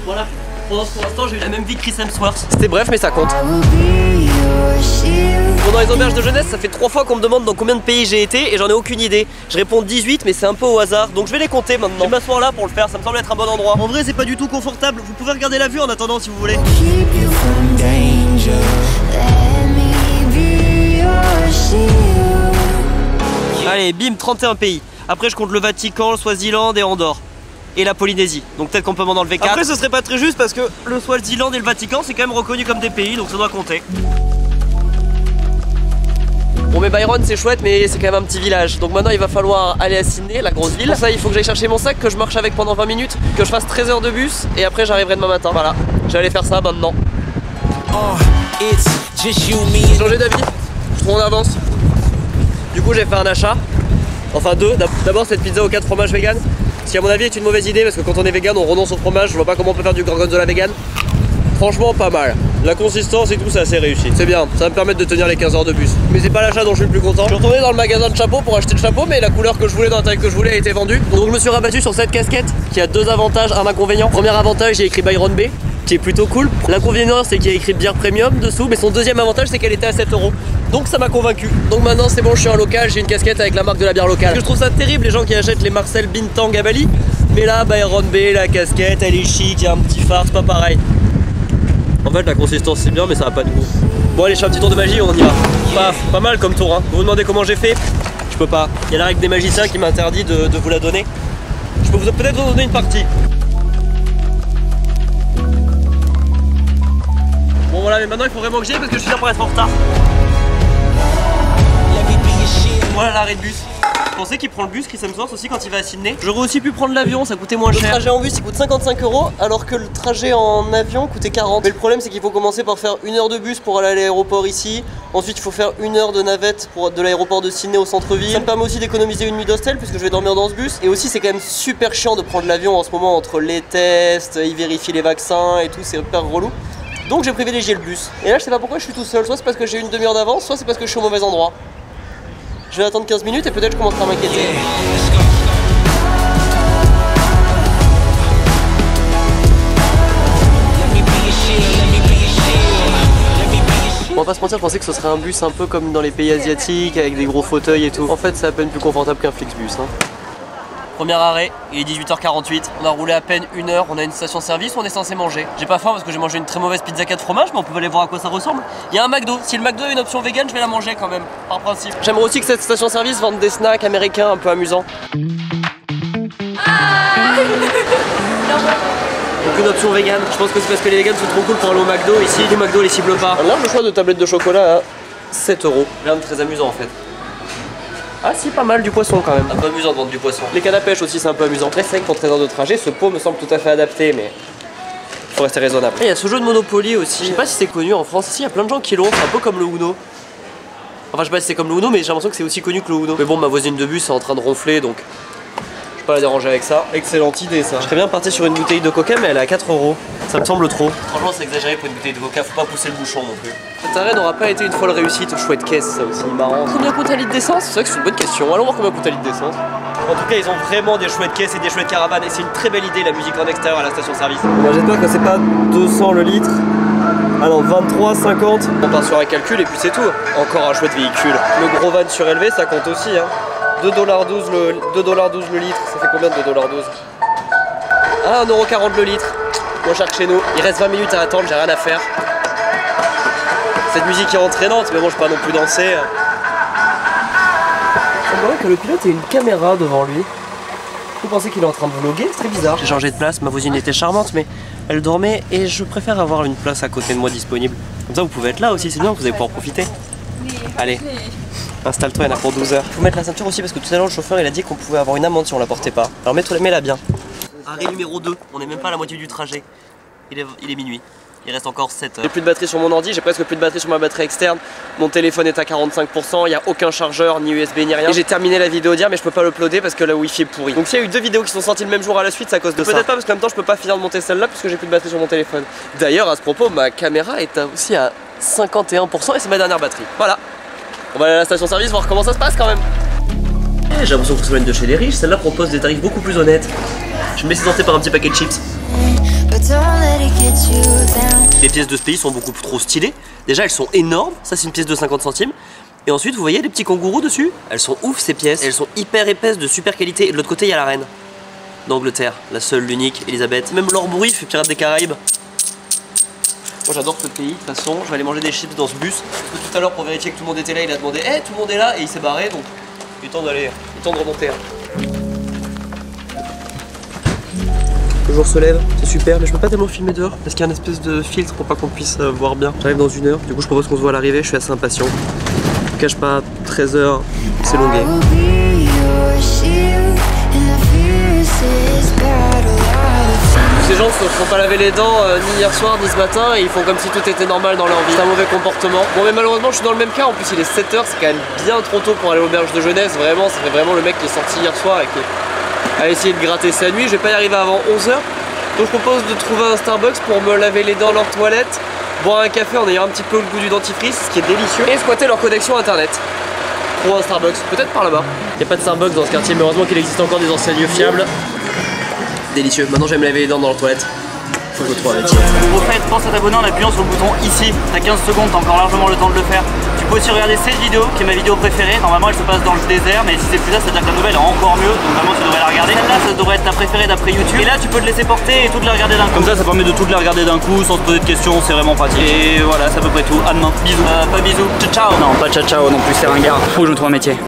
Voilà, pour l'instant j'ai eu la même vie que Chris Hemsworth. C'était bref mais ça compte. Bon, dans les auberges de jeunesse, ça fait 3 fois qu'on me demande dans combien de pays j'ai été et j'en ai aucune idée. Je réponds 18 mais c'est un peu au hasard, donc je vais les compter maintenant. Je vais m'asseoir là pour le faire, ça me semble être un bon endroit. En vrai c'est pas du tout confortable, vous pouvez regarder la vue en attendant si vous voulez. Allez, bim, 31 pays. Après je compte le Vatican, le Swaziland et Andorre. Et la Polynésie, donc peut-être qu'on peut m'en enlever 4. Après ce serait pas très juste parce que le Swaziland et le Vatican c'est quand même reconnu comme des pays, donc ça doit compter. Bon mais Byron c'est chouette mais c'est quand même un petit village. Donc maintenant il va falloir aller à Sydney, la grosse ville. Pour ça il faut que j'aille chercher mon sac, que je marche avec pendant 20 minutes, que je fasse 13 heures de bus et après j'arriverai demain matin. Voilà, j'allais faire ça maintenant. J'ai changé d'avis, je suis trop en avance. Du coup j'ai fait un achat, enfin deux. D'abord cette pizza aux 4 fromages vegan, ce qui à mon avis est une mauvaise idée parce que quand on est vegan on renonce au fromage. Je vois pas comment on peut faire du gorgonzola vegan. Franchement pas mal. La consistance et tout c'est assez réussi. C'est bien, ça va me permettre de tenir les 15 heures de bus. Mais c'est pas l'achat dont je suis le plus content. Je suis retourné dans le magasin de chapeaux pour acheter le chapeau mais la couleur que je voulais dans la taille que je voulais a été vendue. Donc je me suis rabattu sur cette casquette qui a 2 avantages, un inconvénient. Premier avantage, j'ai écrit Byron B, qui est plutôt cool. L'inconvénient c'est qu'il y a écrit bière premium dessous, mais son deuxième avantage c'est qu'elle était à 7 €. Donc ça m'a convaincu. Donc maintenant c'est bon, je suis un local, j'ai une casquette avec la marque de la bière locale. Parce que je trouve ça terrible les gens qui achètent les Marcel Bintang à Bali. Mais là Byron B, la casquette elle est chic, il y a un petit phare, c'est pas pareil. En fait la consistance c'est bien mais ça a pas de goût. Bon allez je fais un petit tour de magie, on y va. Paf, pas mal comme tour hein. Vous vous demandez comment j'ai fait? Je peux pas. Il y a la règle des magiciens qui m'interdit de vous la donner. Je peux peut-être vous donner une partie. Bon voilà mais maintenant il faut vraiment que j'y aille parce que je suis là pour être en retard. Voilà l'arrêt de bus. Je pensais qu'il prend le bus Chris Hemsworth aussi quand il va à Sydney. J'aurais aussi pu prendre l'avion, ça coûtait moins cher. Le trajet en bus il coûte 55 € alors que le trajet en avion coûtait 40. Mais le problème c'est qu'il faut commencer par faire 1 heure de bus pour aller à l'aéroport ici. Ensuite il faut faire 1 heure de navette de l'aéroport de Sydney au centre-ville. Ça me permet aussi d'économiser une nuit d'hostel puisque je vais dormir dans ce bus. Et aussi c'est quand même super chiant de prendre l'avion en ce moment entre les tests, ils vérifient les vaccins et tout, c'est hyper relou. Donc j'ai privilégié le bus. Et là je sais pas pourquoi je suis tout seul, soit c'est parce que j'ai une demi-heure d'avance, soit c'est parce que je suis au mauvais endroit. Je vais attendre 15 minutes et peut-être je commencerai à m'inquiéter. On va pas se mentir, je pensais que ce serait un bus un peu comme dans les pays asiatiques avec des gros fauteuils et tout. En fait c'est à peine plus confortable qu'un Flixbus hein. Premier arrêt, il est 18h48, on a roulé à peine 1 heure, on a une station-service où on est censé manger. J'ai pas faim parce que j'ai mangé une très mauvaise pizza 4 fromages, mais on peut aller voir à quoi ça ressemble. Il y a un McDo, si le McDo a une option vegan, je vais la manger quand même, par principe. J'aimerais aussi que cette station-service vende des snacks américains un peu amusants. Aucune option vegan, je pense que c'est parce que les vegans sont trop cool pour aller au McDo, ici les McDo les ciblent pas. Là le choix de tablettes de chocolat à 7 €. Rien de très amusant en fait. Ah si, pas mal du poisson quand même. Un peu amusant de vendre du poisson. Les cannes à pêche aussi c'est un peu amusant. Très sec pour 13 heures de trajet, ce pot me semble tout à fait adapté mais il faut rester raisonnable. Il y a ce jeu de Monopoly aussi, je sais pas si c'est connu en France, ici il y a plein de gens qui l'ont, c'est un peu comme le Uno. Enfin je sais pas si c'est comme le Uno mais j'ai l'impression que c'est aussi connu que le Uno. Mais bon ma voisine de bus est en train de ronfler donc je vais pas la déranger avec ça. Excellente idée ça. Je serais bien parti sur une bouteille de coca mais elle est à 4 €. Ça me semble trop. Franchement c'est exagéré pour une bouteille de coca, faut pas pousser le bouchon non plus. Cet arrêt n'aura pas été une folle réussite, chouette caisse ça aussi, marrant. Combien coûte un litre d'essence? C'est vrai que c'est une bonne question, allons voir combien coûte un litre d'essence. En tout cas ils ont vraiment des chouettes caisses et des chouettes caravanes et c'est une très belle idée la musique en extérieur à la station service. Bon, j'espère que c'est pas 200 le litre. Ah non, 23,50. On part sur un calcul et puis c'est tout. Encore un chouette véhicule. Le gros van surélevé ça compte aussi hein. 2,12 le litre, ça fait combien de 2,12 $? Ah 1,40 € le litre. Moins cher que chez nous. Il reste 20 minutes à attendre, j'ai rien à faire. Cette musique est entraînante, mais bon, je peux pas non plus danser. On dirait que le pilote a une caméra devant lui. Vous pensez qu'il est en train de vlogger? C'est très bizarre. J'ai changé de place, ma voisine était charmante, mais elle dormait et je préfère avoir une place à côté de moi disponible. Comme ça, vous pouvez être là aussi, c'est bien, vous allez pouvoir profiter. Allez, installe-toi, il y en a pour 12 heures. Faut mettre la ceinture aussi parce que tout à l'heure, le chauffeur il a dit qu'on pouvait avoir une amende si on la portait pas. Alors mets-la bien. Arrêt numéro 2, on n'est même pas à la moitié du trajet. Il est minuit. Il reste encore 7 heures. J'ai plus de batterie sur mon ordi, j'ai presque plus de batterie sur ma batterie externe. Mon téléphone est à 45%, il n'y a aucun chargeur, ni USB, ni rien. Et j'ai terminé la vidéo d'hier, mais je peux pas l'uploader parce que la wifi est pourrie. Donc s'il y a eu 2 vidéos qui sont sorties le même jour à la suite, c'est à cause de ça. Peut-être pas parce qu'en même temps je peux pas finir de monter celle-là puisque j'ai plus de batterie sur mon téléphone. D'ailleurs, à ce propos, ma caméra est aussi à 51% et c'est ma dernière batterie. Voilà. On va aller à la station-service voir comment ça se passe quand même. J'ai l'impression que ça vient de chez les riches, celle-là propose des tarifs beaucoup plus honnêtes. Je me laisse tenter par un petit paquet de chips. Les pièces de ce pays sont beaucoup trop stylées. Déjà elles sont énormes, ça c'est une pièce de 50 centimes. Et ensuite vous voyez les petits kangourous dessus. Elles sont ouf ces pièces, elles sont hyper épaisses, de super qualité. Et de l'autre côté il y a la reine d'Angleterre, la seule, l'unique, Elisabeth. Même leur bruit fait Pirates des Caraïbes. Moi j'adore ce pays, de toute façon je vais aller manger des chips dans ce bus. Tout à l'heure pour vérifier que tout le monde était là, il a demandé tout le monde est là et il s'est barré, donc il est temps d'aller, il est temps de remonter. Le jour se lève, c'est super, mais je peux pas tellement filmer dehors parce qu'il y a une espèce de filtre pour pas qu'on puisse voir bien. J'arrive dans 1 heure, du coup je propose qu'on se voit à l'arrivée, je suis assez impatient. Je ne cache pas, 13 heures, c'est longué. Ces gens ne se sont pas lavé les dents ni hier soir ni ce matin et ils font comme si tout était normal dans leur vie. C'est un mauvais comportement. Bon mais malheureusement je suis dans le même cas, en plus il est 7h, c'est quand même bien trop tôt pour aller à l'auberge de jeunesse. Vraiment, ça fait vraiment le mec qui est sorti hier soir et qui a essayé de gratter sa nuit. Je vais pas y arriver avant 11h. Donc je propose de trouver un Starbucks pour me laver les dents dans leur toilette, boire un café en ayant un petit peu le goût du dentifrice, ce qui est délicieux, et exploiter leur connexion internet. Trouver un Starbucks, peut-être par là-bas. Il n'y a pas de Starbucks dans ce quartier, mais heureusement qu'il existe encore des anciens lieux fiables. Délicieux. Maintenant, je vais me laver les dents dans leur toilette. Faut que je trouve un métier. Au fait, pense à t'abonner en appuyant sur le bouton ici. T'as 15 secondes, t'as encore largement le temps de le faire. Tu peux aussi regarder cette vidéo, qui est ma vidéo préférée. Normalement, elle se passe dans le désert, mais si c'est plus là, c'est-à-dire que la nouvelle est encore mieux. Donc vraiment, tu devrais la regarder. Celle-là, ça devrait être ta préférée d'après YouTube. Et là, tu peux te laisser porter et toutes les regarder d'un coup. Comme ça permet de toutes les regarder d'un coup, sans se poser de questions. C'est vraiment pratique. Et voilà, c'est à peu près tout. À demain. Bisous. Pas bisous. Ciao ciao. Non, pas ciao ciao non plus, c'est ringard. Faut que je me trouve un métier.